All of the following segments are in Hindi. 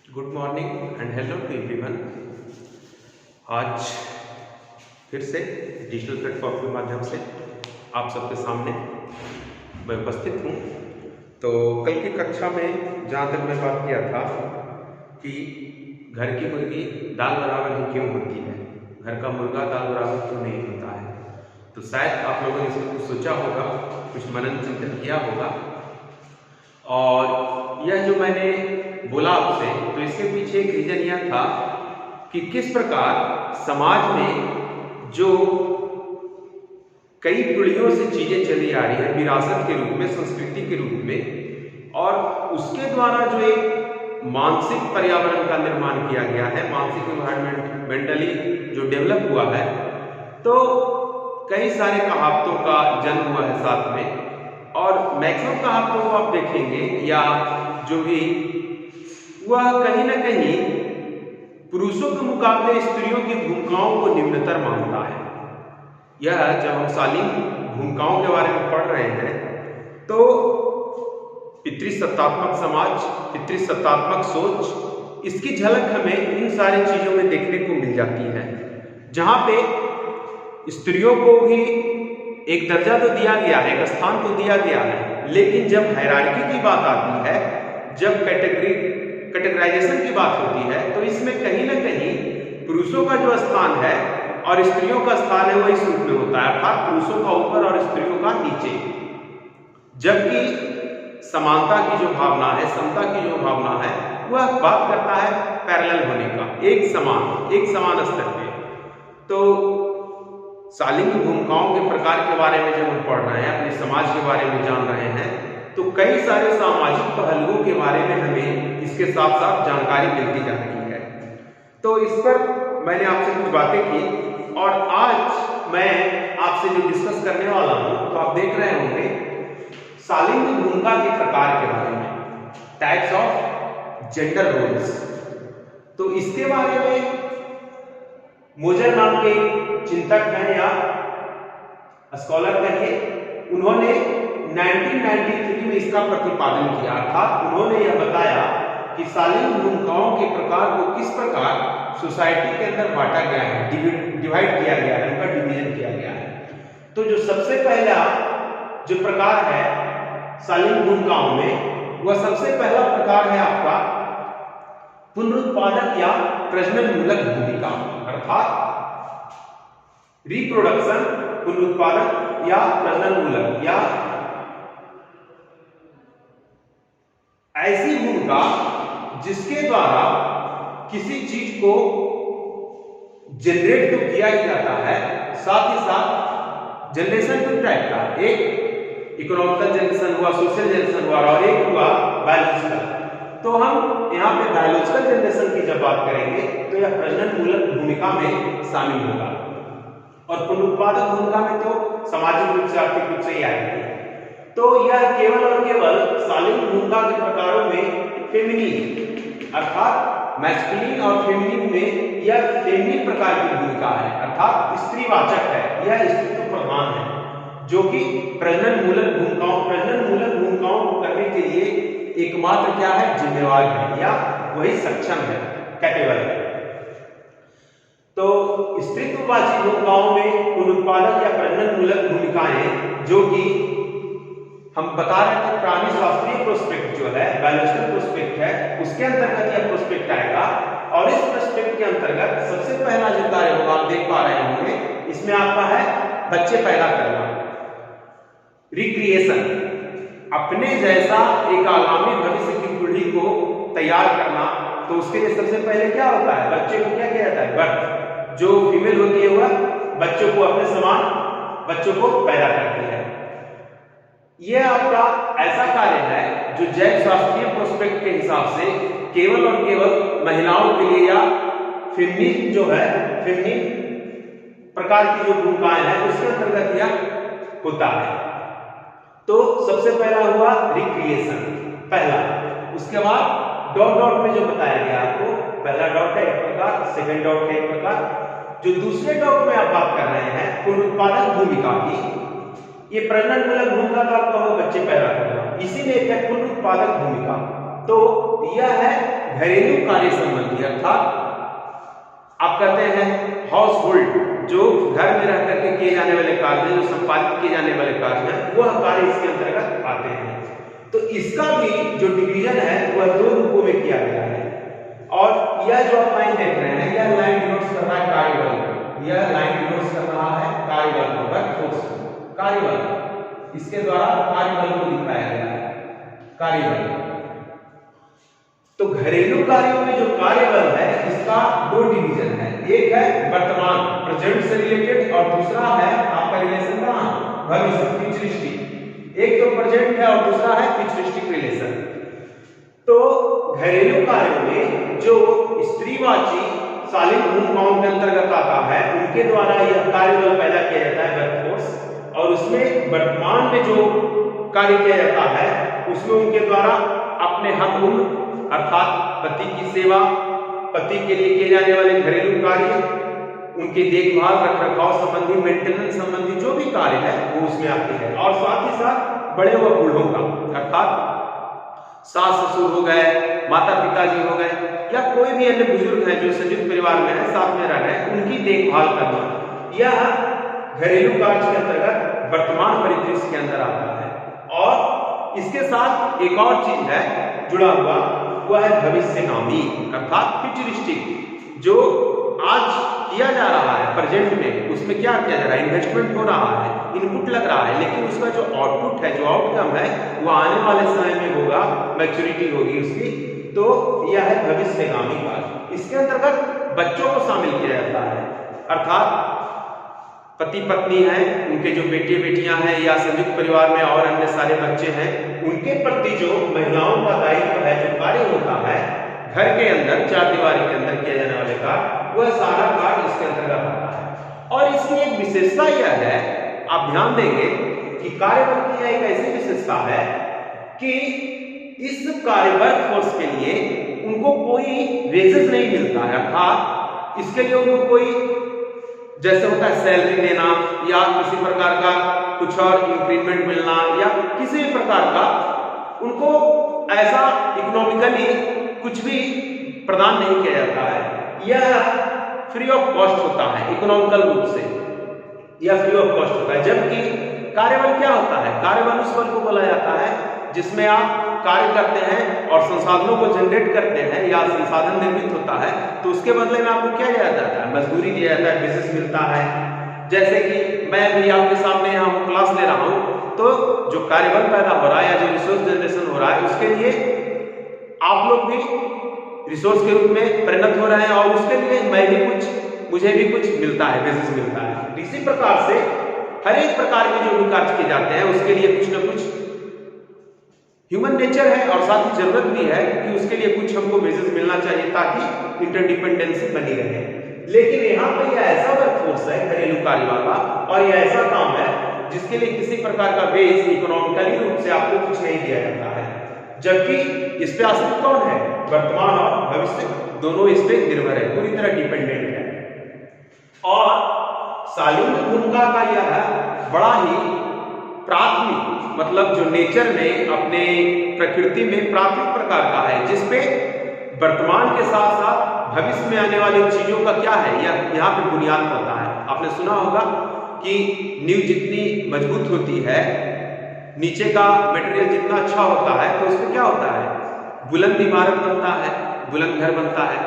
Good morning and hello to everyone. आज फिर से डिजिटल प्लेटफॉर्म के माध्यम से आप सबके सामने मैं उपस्थित हूँ। तो कल की कक्षा में जहाँ तक मैं बात किया था कि घर की मुर्गी दाल बराबर ही क्यों होती है, घर का मुर्गा दाल बराबर क्यों नहीं होता है, तो शायद आप लोगों ने इसको कुछ सोचा होगा, कुछ मनन चिंतन किया होगा। और यह जो मैंने बोला आपसे, तो इसके पीछे एक रीजन यह था कि किस प्रकार समाज में जो कई पीढ़ियों से चीजें चली आ रही है विरासत के रूप में, संस्कृति के रूप में, और उसके द्वारा जो एक मानसिक पर्यावरण का निर्माण किया गया है, मानसिक एनवायरनमेंट मेंटली जो डेवलप हुआ है, तो कई सारे कहावतों का जन्म हुआ है साथ में। और मैक्सिमम कहावतों को आप देखेंगे या जो भी वह कहीं ना कहीं पुरुषों के मुकाबले स्त्रियों की भूमिकाओं को निम्नतर मानता है। यह जब हम शालीन भूमिकाओं के बारे में पढ़ रहे हैं तो पितृसत्तात्मक समाज, पितृसत्तात्मक सोच, इसकी झलक हमें इन सारी चीजों में देखने को मिल जाती है, जहां पे स्त्रियों को भी एक दर्जा तो दिया गया है, एक स्थान तो दिया गया है, लेकिन जब हायरार्की की बात आती है, जब कैटेगराइजेशन की बात होती है, तो इसमें कहीं ना कहीं पुरुषों का जो स्थान है और स्त्रियों का स्थान है वही सूत्र में होता है, अर्थात पुरुषों का ऊपर और स्त्रियों का नीचे। जबकि समानता की जो भावना है, समता की जो भावना है, वह बात करता है पैरेलल होने का, एक समान स्तर पे। तो शालीन भूमिकाओं के प्रकार के बारे में जब हम पढ़ रहे हैं, अपने समाज के बारे में जान रहे हैं, तो कई सारे सामाजिक पहलुओं के बारे में हमें इसके साथ साथ जानकारी मिलती जा रही है। तो इस पर मैंने आपसे कुछ बातें की और आज मैं आपसे जो डिस्कस करने वाला हूं, तो आप देख रहे होंगे शालीन भूमिका के प्रकार के बारे में, टाइप्स ऑफ जेंडर रोल्स। तो इसके बारे में मोजर नाम के चिंतक हैं या स्कॉलर कहिए, उन्होंने 1993 में इसका प्रतिपादन किया, अर्थात उन्होंने यह बताया कि शालीन भूमिकाओं के प्रकार को किस प्रकार सोसाइटी के अंदर बांटा गया है, डिवाइड किया गया है, उनका डिवीजन किया गया है। तो जो सबसे पहला जो प्रकार है शालीन भूमिकाओं में, वह सबसे पहला प्रकार है आपका पुनरुत्पादक या प्रजनन मूलक भूमिका, अर्थात रिप्रोडक्शन, पुनरुत्पादक या प्रजनन मूलक, या ऐसी भूमिका जिसके द्वारा किसी चीज को जनरेट तो किया ही जाता है, साथ ही साथ जनरेशन टू टाइप का, एक इकोनॉमिकल जनरेशन हुआ, सोशल जनरेशन हुआ, और एक हुआ बायोलॉजिकल। तो हम यहाँ पे बायोलॉजिकल जनरेशन की जब बात करेंगे तो यह प्रजनन मूलक भूमिका में शामिल होगा, और पुनरुत्पादक भूमिका में तो सामाजिक रूप से, आर्थिक रूप से ही आएगी। तो यह केवल और केवल शालीन भूमिका के प्रकारों में फेमिनिन, अर्थात मैस्कुलिन और फेमिनिन में यह फेमिनिन प्रकार की भूमिका है, अर्थात स्त्रीवाचक है, यह स्त्रीत्व प्रधान है, जो कि प्रजनन मूलक भूमिकाओं को करने के लिए एकमात्र क्या है, जिम्मेवार है, या वही सक्षम है, कैपेबल है। तो स्त्रीत्ववाची भूमिकाओं में पुनरुत्पादक या प्रजनन मूलक भूमिकाएं, जो कि हम बता रहे थे प्राणी शास्त्रीय प्रोस्पेक्ट जो है, बायोलॉजिकल प्रोस्पेक्ट है, उसके अंतर्गत यह प्रोस्पेक्ट आएगा। और इस प्रोस्पेक्ट के अंतर्गत सबसे पहला जो कार्य होगा, आप देख पा रहे होंगे, इसमें आपका है बच्चे पैदा करना, रिक्रिएशन, अपने जैसा एक आगामी भविष्य की पीढ़ी को तैयार करना। तो उसके लिए सबसे पहले क्या होता है, बच्चे को क्या किया जाता है, बर्थ, जो फीमेल होती है वह बच्चों को अपने समान बच्चों को पैदा करती है। यह आपका ऐसा कार्य है जो जैव शास्त्रीय प्रोस्पेक्ट के हिसाब से केवल और केवल महिलाओं के लिए, या फेमिनिन जो है, फेमिनिन प्रकार की जो भूमिकाएं हैं, उसके अंतर्गत यह होता है। तो सबसे पहला हुआ रिक्रिएशन, पहला। उसके बाद डॉट डॉट में जो बताया गया आपको, पहला डॉट है एक प्रकार, सेकंड डॉट है एक प्रकार। जो दूसरे डॉट में आप बात कर रहे हैं पुनरुत्पादक भूमिका की, ये प्रजनन मूलक भूमिका का बच्चे पैदा करना, इसी में एक है पुनरुत्पादक भूमिका। तो यह है घरेलू कार्य संबंधी, अर्थात आप कहते हैं हाउस होल्ड, जो घर में रह करके किए जाने वाले कार्य, जो संपादित किए जाने वाले कार्य हैं, वह कार्य इसके अंतर्गत आते हैं। तो इसका भी जो डिवीजन है वह दो रूपों में किया गया है। और यह जो आप लाइन देख रहे हैं, यह लाइन डिनोट्स कर रहा है कार्यबल, यह लाइन डिनोट्स कर रहा है कार्यबल को, वर्कफोर्स को, कार्यबल, इसके द्वारा कार्यबल को दिखाया गया है, कार्यबल। तो घरेलू कार्यों में जो कार्यबल है इसका दो डिवीजन है, एक है वर्तमान प्रेजेंट से रिलेटेड और दूसरा है आपका रिलेशन कहां, भविष्य फ्यूचरिस्टिक। एक तो प्रेजेंट है और दूसरा है फ्यूचरिस्टिक रिलेशन। तो घरेलू कार्यों में जो स्त्रीवाची शालीन भूमिकाओं के अंतर्गत आता है, उनके द्वारा यह कार्यबल पैदा किया जाता है, वर्कफोर्स। और उसमें वर्तमान में जो कार्य किया जाता है उसमें उनके द्वारा अपने हक, अर्थात पति की सेवा, पति के लिए किए जाने वाले घरेलू कार्य, उनकी देखभाल, रखरखाव संबंधी, मेंटेनेंस संबंधी जो भी कार्य है वो उसमें आते हैं। और साथ ही साथ बड़े व बूढ़ों का, अर्थात सास ससुर हो गए, माता पिताजी हो गए, या कोई भी अन्य बुजुर्ग है जो संयुक्त परिवार में है, साथ में रह रहे हैं, उनकी देखभाल करना, यह घरेलू कार्य के अंतर्गत वर्तमान परिदृश्य के अंदर आता है। और इसके साथ एक और चीज है जुड़ा हुआ, वह है भविष्यगामी, अर्थात फ्यूचरिस्टिक। जो आज किया जा रहा है प्रेजेंट में, उसमें क्या किया जा रहा है, इन्वेस्टमेंट हो रहा है, इनपुट लग रहा है, लेकिन उसका जो आउटपुट है, जो आउटकम है, वो आने वाले समय में होगा, मैच्योरिटी होगी उसकी। तो यह है भविष्यगामी कार्य। इसके अंतर्गत बच्चों को शामिल किया जाता है, अर्थात पति पत्नी हैं, उनके जो बेटे बेटियां हैं, या संयुक्त परिवार में और अन्य सारे बच्चे हैं, उनके प्रति जो महिलाओं का दायित्व है, जो कार्य होता है घर के अंदर, चार दीवारी के अंदर किया जाने वाले कार्य, वह सारा कार्य इसके अंतर्गत आता है। और इसकी एक विशेषता यह है, आप ध्यान देंगे कि कार्यबल की एक ऐसी विशेषता है कि इस कार्य वर्कफोर्स के लिए उनको कोई वेजेस नहीं मिलता है, अर्थात इसके लिए उनको कोई, जैसे होता है सैलरी देना, या किसी प्रकार का कुछ और इंक्रीमेंट मिलना, या किसी भी प्रकार का उनको ऐसा इकोनॉमिकली कुछ भी प्रदान नहीं किया जाता है। यह फ्री ऑफ कॉस्ट होता है, इकोनॉमिकल रूप से यह फ्री ऑफ कॉस्ट होता है। जबकि कार्यबल क्या होता है, कार्यबल उस बल को बोला जाता है जिसमें आप कार्य करते हैं और संसाधनों को जनरेट करते हैं, या संसाधन निर्मित होता है, तो उसके बदले में आपको क्या दिया जाता है, मजदूरी दिया जाता है, बिजनेस मिलता है। जैसे कि मैं भी आपके सामने यहाँ क्लास ले रहा हूँ, तो जो कार्यबल पैदा हो रहा है या जो रिसोर्स जनरेशन हो रहा है, उसके लिए आप लोग भी रिसोर्स के रूप में परिणत हो रहे हैं, और उसके लिए मैं भी कुछ, मुझे भी कुछ मिलता है, बिजनेस मिलता है। इसी प्रकार से हर एक प्रकार के जो भी कार्य किए जाते हैं उसके लिए कुछ न कुछ ह्यूमन नेचर है, और साथ ही जरूरत भी है कि उसके लिए कुछ हमको बेसिस मिलना चाहिए ताकि इंटरडिपेंडेंसी बनी रहे। लेकिन यहाँ पर यह ऐसा वर्कफोर्स है घरेलू कार्य वाला, और यह ऐसा काम है जिसके लिए किसी प्रकार का बेस इकोनॉमिकली रूप से आपको कुछ नहीं दिया जाता है। जबकि इस पे आश्रित कौन है, वर्तमान और भविष्य दोनों इस पे निर्भर है, पूरी तरह डिपेंडेंट है। और शालीन भूमिका का यह बड़ा ही प्राथमिक, मतलब जो नेचर में, अपने प्रकृति में प्राथमिक प्रकार का है, जिसपे वर्तमान के साथ साथ भविष्य में आने वाली चीजों का क्या है, यह यहाँ पे बुनियाद होता है। आपने सुना होगा कि नींव जितनी मजबूत होती है, नीचे का मटेरियल जितना अच्छा होता है, तो उसमें क्या होता है, बुलंद इमारत बनता है, बुलंद घर बनता है,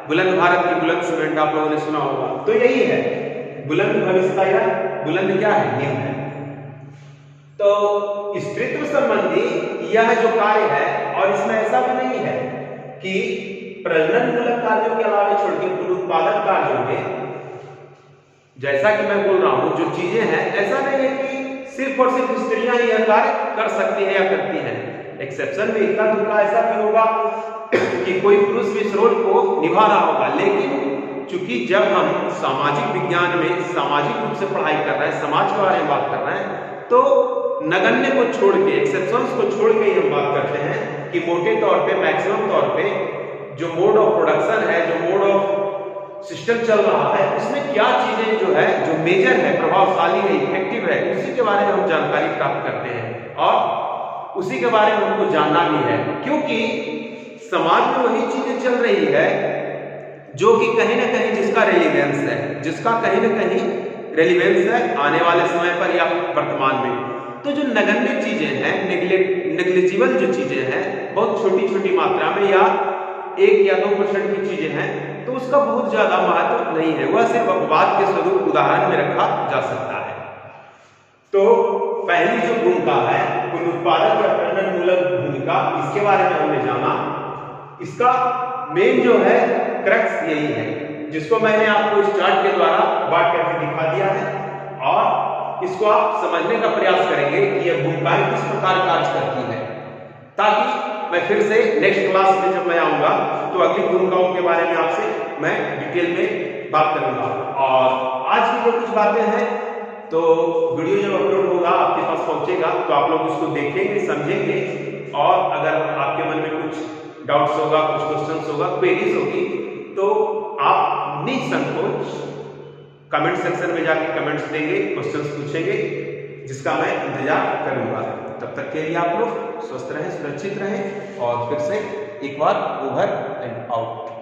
बुलंद भारत की बुलंद सीमेंट आप लोगों ने सुना होगा। तो यही है बुलंद भविष्य का, या बुलंद क्या है, नींव है। तो स्त्रीत्व संबंधी यह जो कार्य है, और इसमें ऐसा भी नहीं है कि प्रजनन मूलक कार्यों के अलावा छोड़ के कुल उत्पादक कार्यों में, जैसा कि मैं बोल रहा हूं, जो चीजें हैं, ऐसा नहीं है कि सिर्फ और सिर्फ स्त्रियां ही यह कार्य कर सकती है या करती हैं। एक्सेप्शन में इतना दुखा ऐसा भी होगा कि कोई पुरुष भी इस रोल को निभा रहा होगा। लेकिन चूंकि जब हम सामाजिक विज्ञान में सामाजिक रूप से पढ़ाई कर रहे हैं, समाज के बारे में बात कर रहे हैं, तो नगण्य को छोड़ के, एक्सेप्शंस को छोड़ के हम बात करते हैं कि मोटे तौर पे, मैक्सिमम तौर पे जो मोड ऑफ प्रोडक्शन है, जो मोड ऑफ सिस्टम चल रहा है, उसमें क्या चीजें जो है, जो मेजर है, प्रभावशाली है, इफेक्टिव है, उसी के बारे में हम जानकारी प्राप्त करते हैं, और उसी के बारे में हमको जानना भी है। क्योंकि समाज में वही चीजें चल रही है जो कि कहीं ना कहीं जिसका रेलिवेंस है, जिसका कहीं ना कहीं रेलिवेंस है आने वाले समय पर या वर्तमान में। तो जो नगण्य चीजें हैं, नेग्लिजिबल जो चीजें हैं, बहुत छोटी छोटी मात्रा में या 1 या 2% की चीजें हैं, तो उसका बहुत ज्यादा महत्व नहीं है, वह सिर्फ अपवाद के स्वरूप उदाहरण में रखा जा सकता है। तो पहली जो भूमिका है पुनरुत्पादक या प्रणनमूलक भूमिका, इसके बारे में हमने जाना। इसका मेन जो है क्रक्स यही है, जिसको मैंने आपको इस चार्ट के द्वारा बांट करके दिखा दिया है, और इसको आप समझने का प्रयास करेंगे कि यह भूमिकाएं किस प्रकार कार्य करती है, ताकि मैं फिर से नेक्स्ट क्लास में जब मैं आऊंगा तो अगली भूमिकाओं के बारे में आपसे मैं डिटेल में बात करूंगा। और आज की जो कुछ बातें हैं, तो वीडियो जब अपलोड होगा आपके पास पहुंचेगा तो आप लोग उसको देखेंगे, समझेंगे, और अगर आपके मन में कुछ डाउट्स होगा, कुछ क्वेश्चंस होगा, क्वेरीज होगी, तो आप निसंकोच कमेंट सेक्शन में जाके कमेंट्स देंगे, क्वेश्चंस पूछेंगे, जिसका मैं इंतजार करूंगा। तब तक के लिए आप लोग स्वस्थ रहें, सुरक्षित रहें, और फिर से एक बार ओवर एंड आउट।